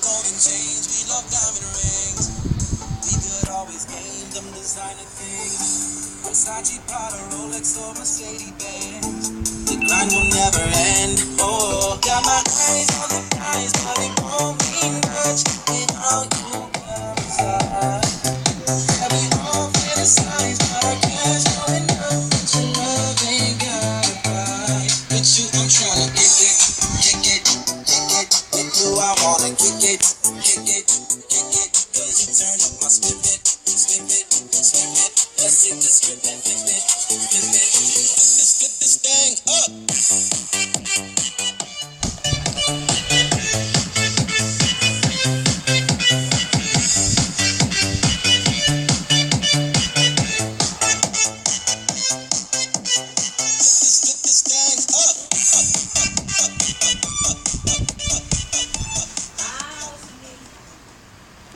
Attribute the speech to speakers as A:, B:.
A: love golden chains, we love diamond rings. We could always gain them designer things. Versace, Prada, Rolex, or Mercedes Benz. The grind will never end. Oh, got my eyes on the prize, but it won't mean much without you by my side. And we all fantasize, but our cash going up. So love ain't got a price. With you, I'm tryna kick it, kick it, kick it. With you, I wanna kick it, kick it, kick it. Cause you turn up my spirit, spirit, spirit. Let's hit the script and flip it, flip it. Let's flip this thing up.